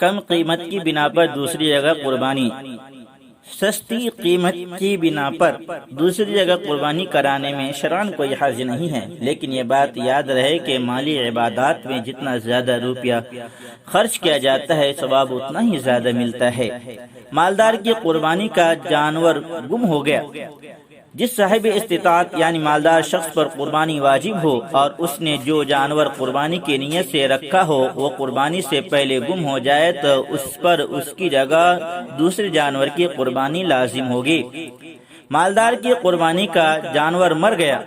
کم قیمت کی بنا پر دوسری جگہ قربانی، سستی قیمت کی بنا پر دوسری جگہ قربانی کرانے میں شرعاً کوئی حرج نہیں ہے، لیکن یہ بات یاد رہے کہ مالی عبادات میں جتنا زیادہ روپیہ خرچ کیا جاتا ہے ثواب اتنا ہی زیادہ ملتا ہے۔ مالدار کی قربانی کا جانور گم ہو گیا، جس صاحب استطاعت یعنی مالدار شخص پر قربانی واجب ہو اور اس نے جو جانور قربانی کی نیت سے رکھا ہو وہ قربانی سے پہلے گم ہو جائے تو اس پر اس کی جگہ دوسرے جانور کی قربانی لازم ہوگی۔ مالدار کی قربانی کا جانور مر گیا،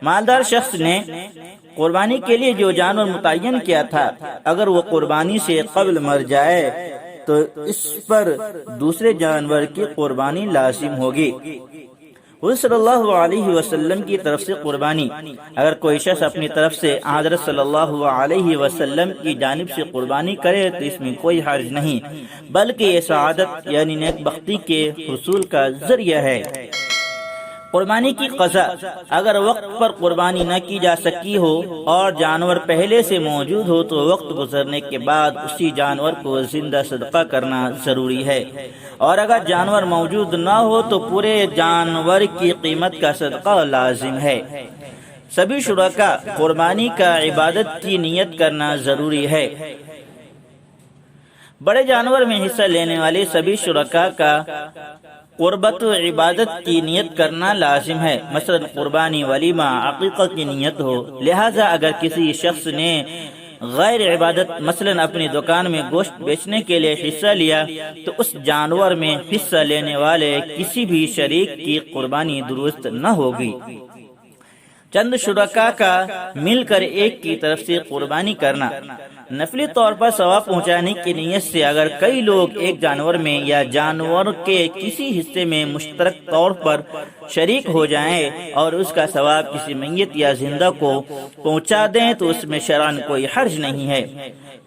مالدار شخص نے قربانی کے لیے جو جانور متعین کیا تھا اگر وہ قربانی سے قبل مر جائے تو اس پر دوسرے جانور کی قربانی لازم ہوگی۔ حضور صلی اللہ علیہ وسلم کی طرف سے قربانی، اگر کوئی شخص اپنی طرف سے حضرت صلی اللہ علیہ وسلم کی جانب سے قربانی کرے تو اس میں کوئی حرج نہیں، بلکہ یہ سعادت یعنی نیک بختی کے حصول کا ذریعہ ہے۔ قربانی کی قضا، اگر وقت پر قربانی نہ کی جا سکی ہو اور جانور پہلے سے موجود ہو تو وقت گزرنے کے بعد اسی جانور کو زندہ صدقہ کرنا ضروری ہے، اور اگر جانور موجود نہ ہو تو پورے جانور کی قیمت کا صدقہ لازم ہے۔ سبھی شرکاء قربانی کا عبادت کی نیت کرنا ضروری ہے۔ بڑے جانور میں حصہ لینے والے سبھی شرکاء کا قربت و عبادت کی نیت کرنا لازم ہے، مثلا قربانی، ولیمہ، عقیقہ کی نیت ہو۔ لہذا اگر کسی شخص نے غیر عبادت مثلا اپنی دکان میں گوشت بیچنے کے لیے حصہ لیا تو اس جانور میں حصہ لینے والے کسی بھی شریک کی قربانی درست نہ ہوگی۔ چند شرکاء کا مل کر ایک کی طرف سے قربانی کرنا، نفلی طور پر ثواب پہنچانے کی نیت سے اگر کئی لوگ ایک جانور میں یا جانور کے کسی حصے میں مشترک طور پر شریک ہو جائیں اور اس کا ثواب کسی میت یا زندہ کو پہنچا دیں تو اس میں شرعاً کوئی حرج نہیں ہے۔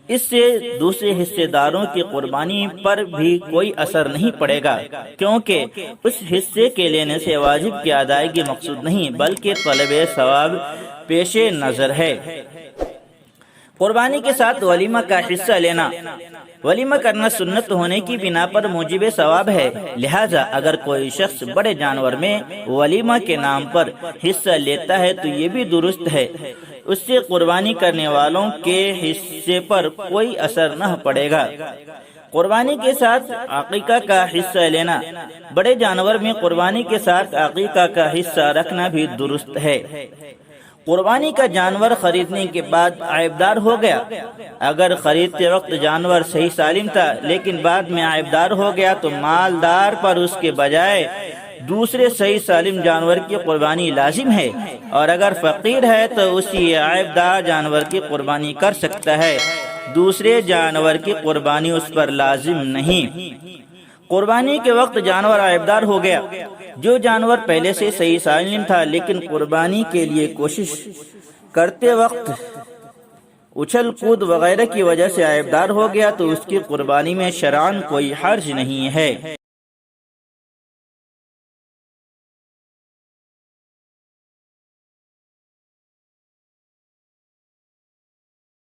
اس سے دوسرے حصے داروں کی قربانی پر بھی کوئی اثر نہیں پڑے گا، کیونکہ اس حصے کے لینے سے واجب کی ادائیگی مقصود نہیں بلکہ طلب ثواب پیش نظر ہے۔ قربانی کے ساتھ ولیمہ کا حصہ لینا، ولیمہ کرنا سنت ہونے کی بنا پر موجب ثواب ہے، لہذا اگر کوئی شخص بڑے جانور میں ولیمہ کے نام پر حصہ لیتا ہے تو یہ بھی درست ہے، اس سے قربانی کرنے والوں کے حصے پر کوئی اثر نہ پڑے گا۔ قربانی کے ساتھ عقیقہ کا حصہ لینا، بڑے جانور میں قربانی کے ساتھ عقیقہ کا حصہ رکھنا بھی درست ہے۔ قربانی کا جانور خریدنے کے بعد عیبدار ہو گیا، اگر خریدتے وقت جانور صحیح سالم تھا لیکن بعد میں عیبدار ہو گیا تو مالدار پر اس کے بجائے دوسرے صحیح سالم جانور کی قربانی لازم ہے، اور اگر فقیر ہے تو اسی عیبدار جانور کی قربانی کر سکتا ہے، دوسرے جانور کی قربانی اس پر لازم نہیں۔ قربانی کے وقت جانور عیبدار ہو گیا، جو جانور پہلے سے صحیح سالم تھا لیکن قربانی کے لیے کوشش کرتے وقت اچھل کود وغیرہ کی وجہ سے عیبدار ہو گیا تو اس کی قربانی میں شرعاً کوئی حرج نہیں ہے۔